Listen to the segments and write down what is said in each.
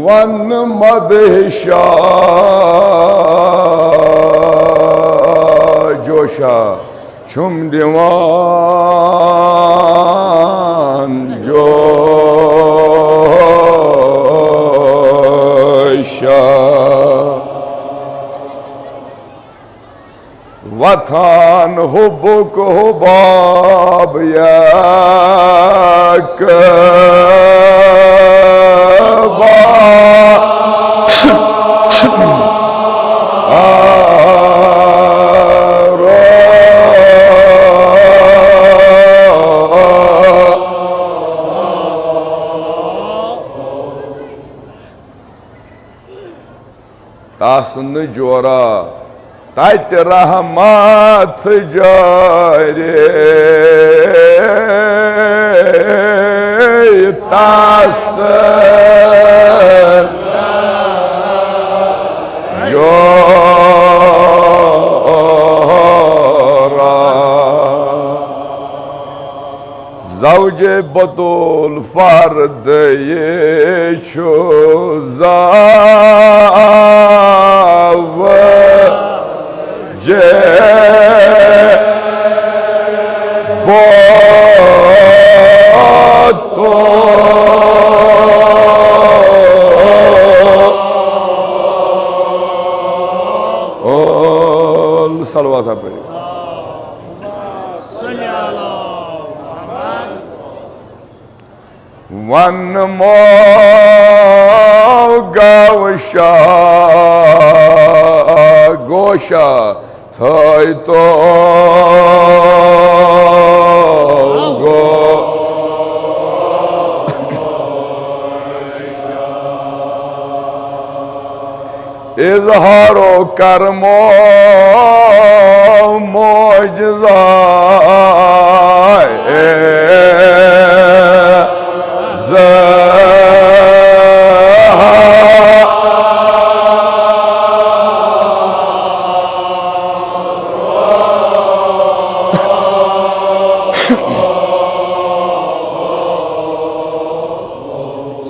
One मदहिशा जोशा छुम दीवान जोशा वथान हुबुक हुबाब याक तासन जोरा तत रहमत जारे तासन जोरा ज़ौजे बतूल फर्द ये शुज़ाव जे बोतो सलवात पे वन मोगावशा गोशा थई तो गो इजहारो करमो मोजज़ा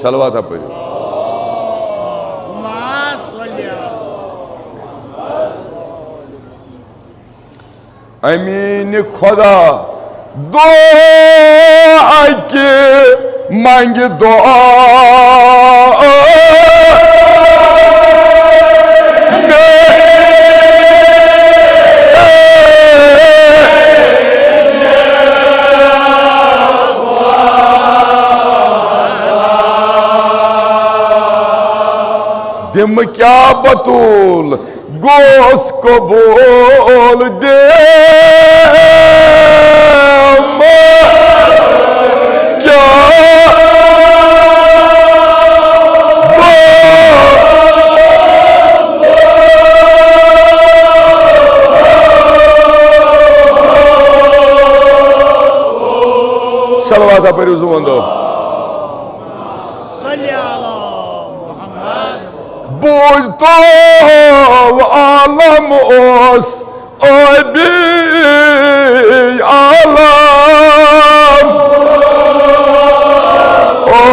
सलवात पे अमीन खुदा दो आके मांग दुआ दिम क्या बतूल गोस को बोल दे क्या सलवात पर जुमंदो बोझ तो आलम ओस अबी आलम ओस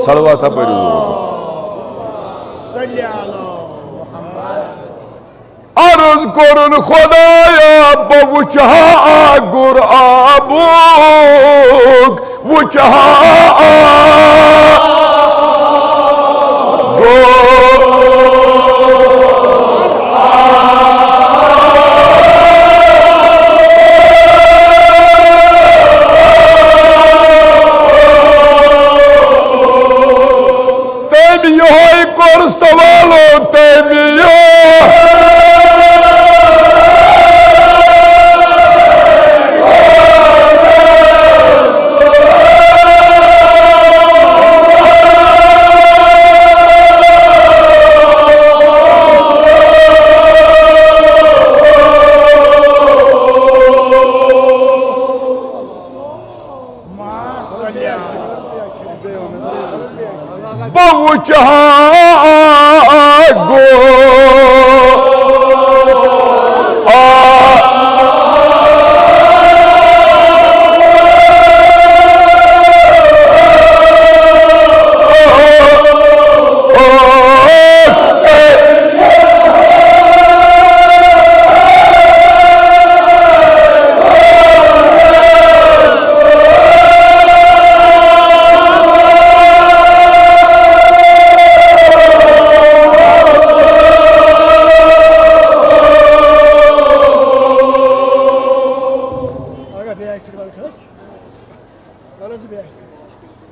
सलवात पर अर्ज करुन खुदाया बवुचहा गुर आबुक वुचहा सवालो तैमिया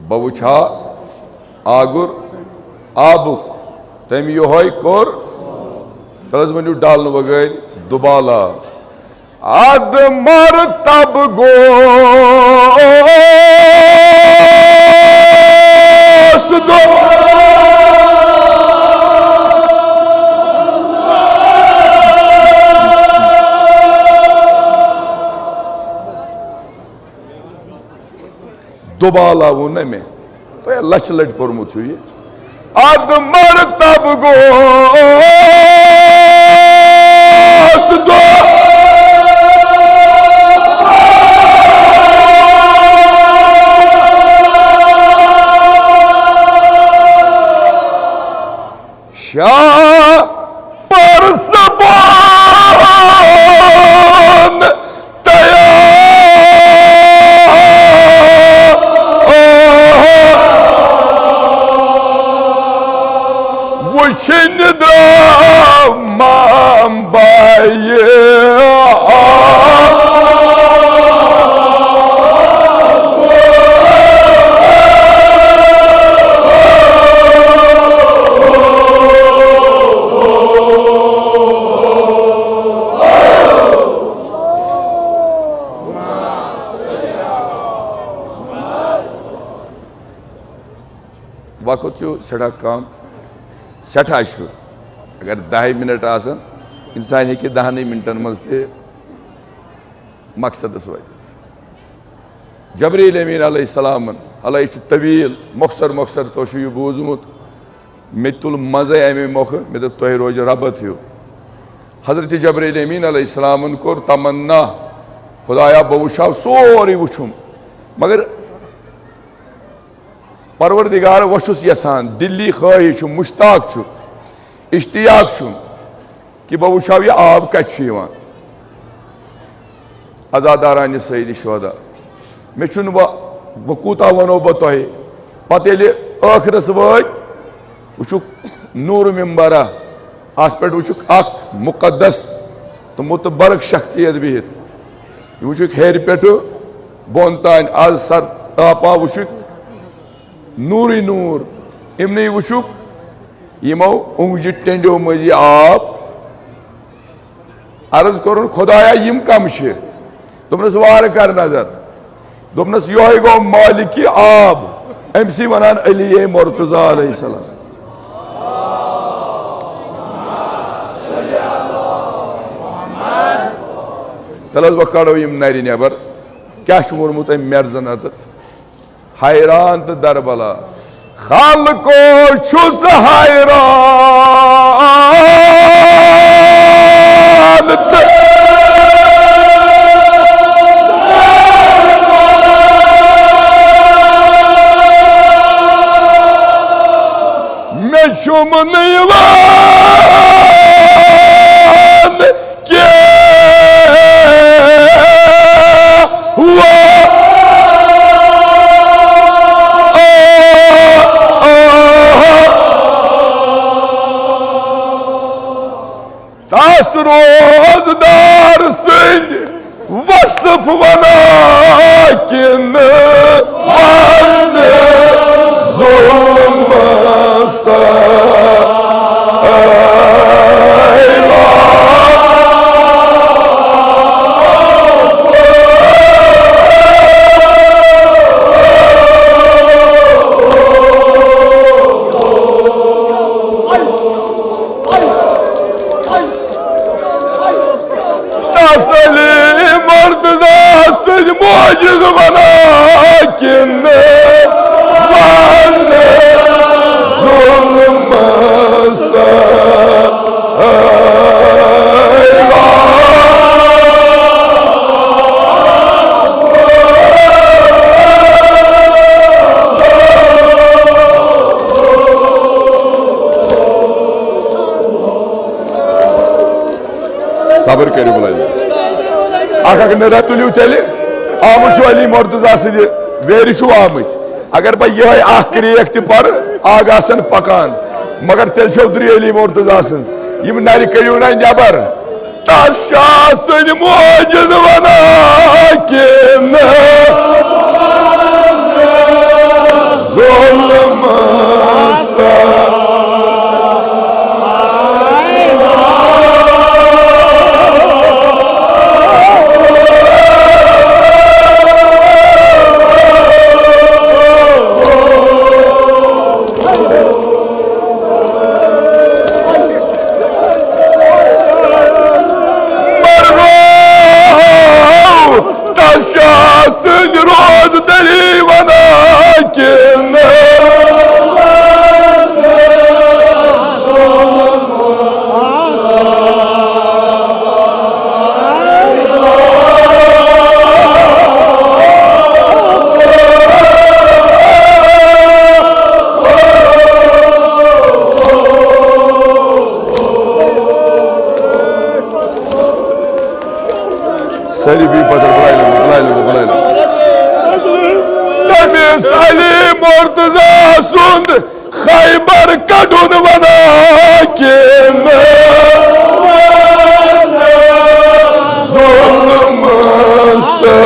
बह वुछा आगुर आबुक तम योहै कोर तल वनु डाल वगैर दुबाला अद मर तब गोस दो दुबाला वो न में तो लच लट पोर्मुत ये अद मर तब गोस दो शाह पर सबान Wishing the Mambaye Wakutu Sadakam सठा शुर अगर 10 मिनट आसन इंसान हे 10 मिनटन मज मकसदस वात जबरील अमीन अलैहिस्सलाम अलैहि तवील मखसर मखसर तो यह बूजमुत मे तुल मजे अमे मोख मे दप तुह रोज रबत हो हजरत जबरील अमीन अलैहिस्सलाम कोर तमन्ना खुदाया बह वुछा सोरे वुछुम मगर परवरदिगार वशुस यछान दिल्ली ख्वाहिश मुश्ताक इश्तियाक कि बह वुछा यह आब कत अजादारान सईद शुहदा मे बह कूता वनो बह तुह पे आखिरस वात वुचुक नूर मिम्बरा अत पे वुचुक अख मुकद्दस तो मुतबरक शख्सियत बिहित वुचुक हेर पे बोन तान आज सर आपा वुचुक नूरी नूर इमन वुचुक यमो उंगजि टेंडो मजी आब अर्ज कर खुदाया यम कम दोपनस वार कर नजर दोपनस योह गो मालिक आब अमसी वनान अली मुर्तजा अलैहिस्सलाम तलस वह कड़ो यम नर नबर क्या वोनमुत मर्जन अत हैरान तो दरबला खाल को छुस हैरान मैं शुम नहीं के हुआ रोजदार सिंह वसफ बना किन सबर करो बुलाइए न तुलू तेल आमुत अली मुर्तजा सद वेर आमुत अगर बह यह क्रेक तर आग आसन पकान मगर तेल चौधरी अली मुर्तजा सद नर करू ना नबर तशा सद मोजिद वना सारी भी पत्थर बुलाई लो तमिस अली मुर्तजा सुंद खैबर कड़ुन वना किन जुल्म से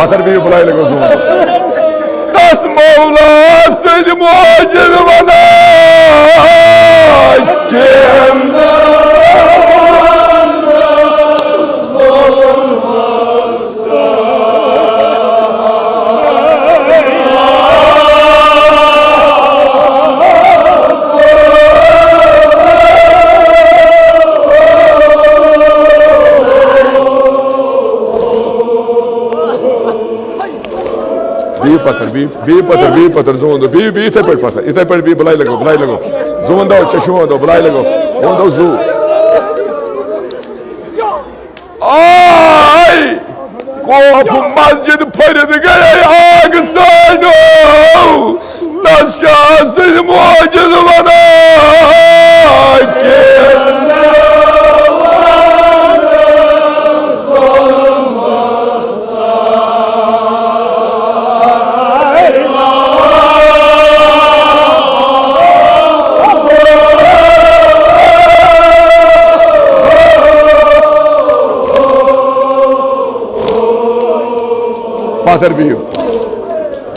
पत्थर भी बुलाई लगो तस मौला सज मौजद वना पत्थर जुवंदो भी इथे पत्थर भी बुलाई लगो जुवंदो चशुवंदो बुलाई लगो वंदो जू आई कोफ मस्जिद फरद गए आग सानो तशास मौजूद वना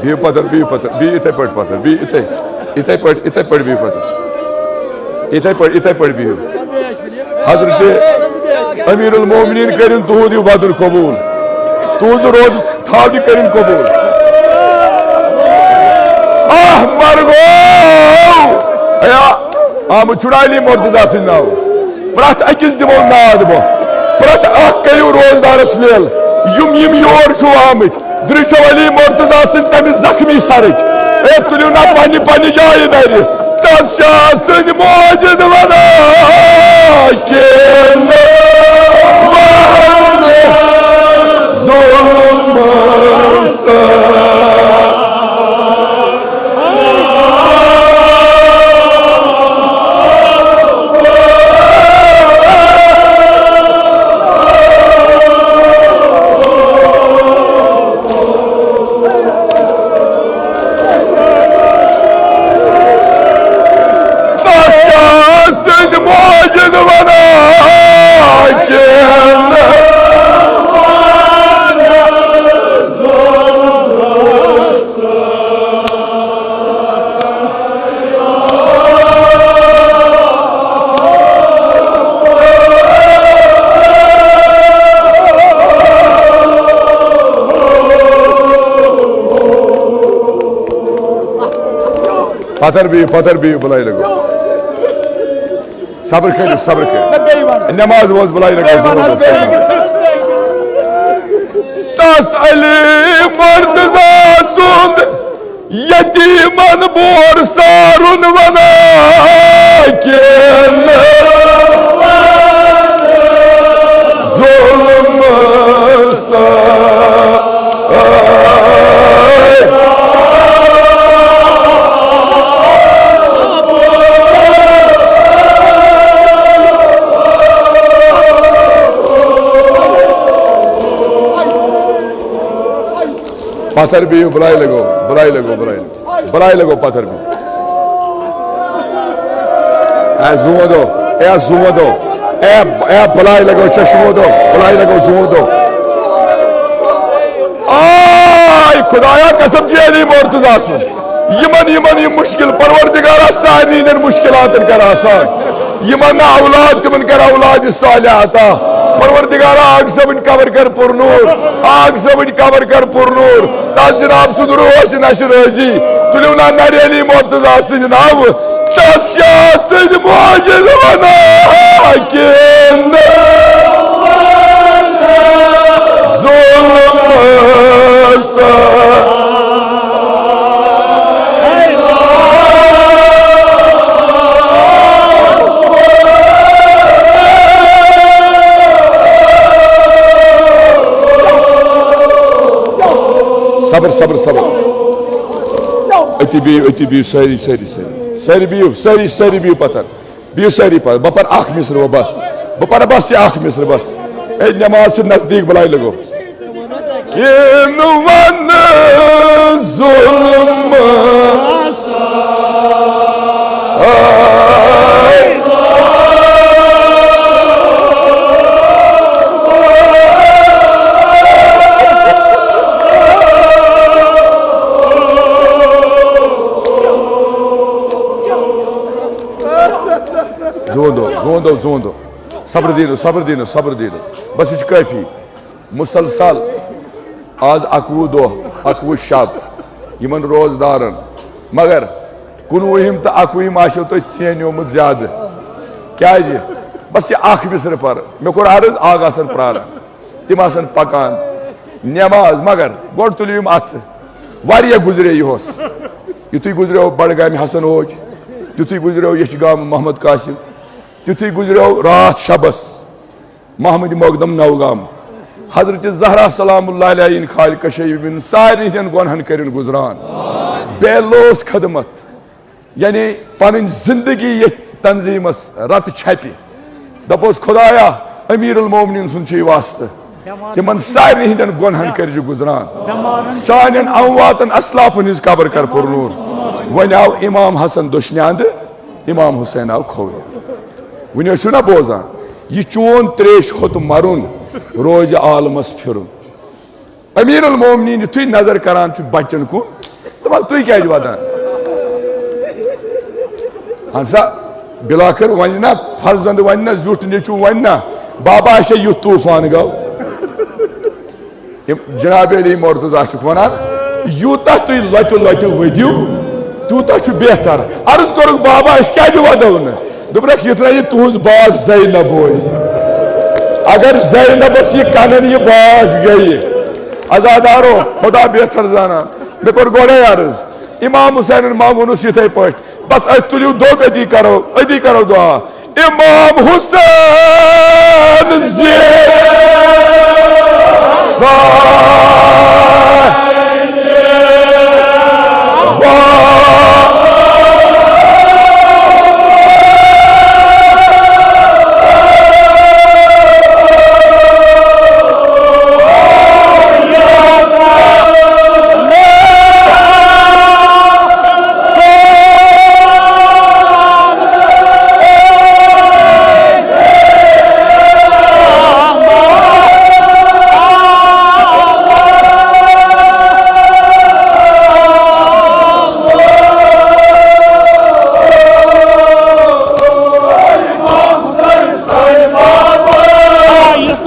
के पत्थर भी इथे पत्थर भी इथे भी पत्थर भी हजरत अमीरुल मोमिनीन करिन तुहुद वदन कबूल तुझ रोज थावि करिन कबूल मर गो आम छुड़ाली मुर्तजा सिंह नाव प्रत अकिस दिमो नाद बो प्रत करियो रोजदारस लेल युम योर आमित दृश्य अली मुर्तजा सिंह तमिस जख्मी सरच तुलियो ना पन्नी जाय नर तशास मौजूद वना पत्थर भी बुलाई लगो सब्र कर नमाज वोज बुलाई लगो तस अली मुर्तजा सुंद यतीमन बोर सारुन वना जुल्म सा पत्थर भी बुलाई लगो पत्थर भी जुओ दो बुलाई लगो चश्मो दो बुलाई लगो जुओ दो खुदाया कसम अली मुर्तजा यमन मुश्किल परवरदिगारा सारी मुश्किलात कर आसान यमन औलाद तिमन कर औलाद सालिह अता परवरदिगारा आग सबन कवर कर पुरनूर आग सबन कवर कर पुरनूर तस जनाब सुद रोश नश रोजी तुलियो ना नर अली मुर्तजा सिंह नाव तशास मौजूद वना सबर सबर सबर अति बियो सारी सारी सारी सारी बियो सारी बियो पथर बियो सारी पथर बपर आख मिस्र वो बस बपर बस ये आख मिस्र बस ए नमाज से नजदीक बुलाई लगो जुल्म जोंदो सब्र दीनो बस ये काफी मुसलसल आज 21 दो 21 शब इन रोजदारन मगर 19 तो 21 आशो तुम चेनोमुत ज्यादा क्या बस ये अख बिसर पर मे कोर अर्ज आग आसन प्रान तिम आसन पकान नमाज मगर गोड़ तुलियो अत वारिया गुजरे यहोस युतुय गुजरो बड़गाम हसन ओज युतुय गुजरो यशगाम मोहम्मद कासिम तुथी गुजरो रात शबस महमूद मकदम नवगाम हजरत ज़हरा सलामुल्लाह अलैहा इन खाल कशैबिन सारी दिन गुनहन करिन गुजरान बेलोस खदमत यानी पन जिंदगी ये तंजीमस रत छपि दपोस खुदाया अमीरुल मोमिनीन सुन वास्ते तिमन सारी दिन गुनहन कर गुजरान सान अमवातन असलाफन हिज कबर कर पुरनूर वन आव इमाम हसन दुशन्यांद इमाम हुसैन आव खोल वन ना बोजान यह चोन त्रेश होत मरुन रोज आलमस फिर अमीरुल मोमिनीन युथु नजर करान बच्चन कुन दपान तुम क्या वदान हंसा बिलाखर वन ना फर्जंद वन ना जुट नीचू वन ना बाबा ऐसे युथ तूफान गो जनाब अली मुर्तजा वन यूता तुम लटु लटु वदिव तूता बेहतर अर्ज कर बाबा क्या वदो न दुपरक युतना ये तुज बाग ज़ैनब अगर ज़ैनबस ये कनन ये बाग गई आजादारो खुदा बेहतर जाना मे कोर गोड़े अर्ज इमाम हुसैन मामूनुस इथे पट बस तुलियो दो अदी करो दुआ इमाम हुसैन जी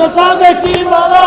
Sabe, Timala!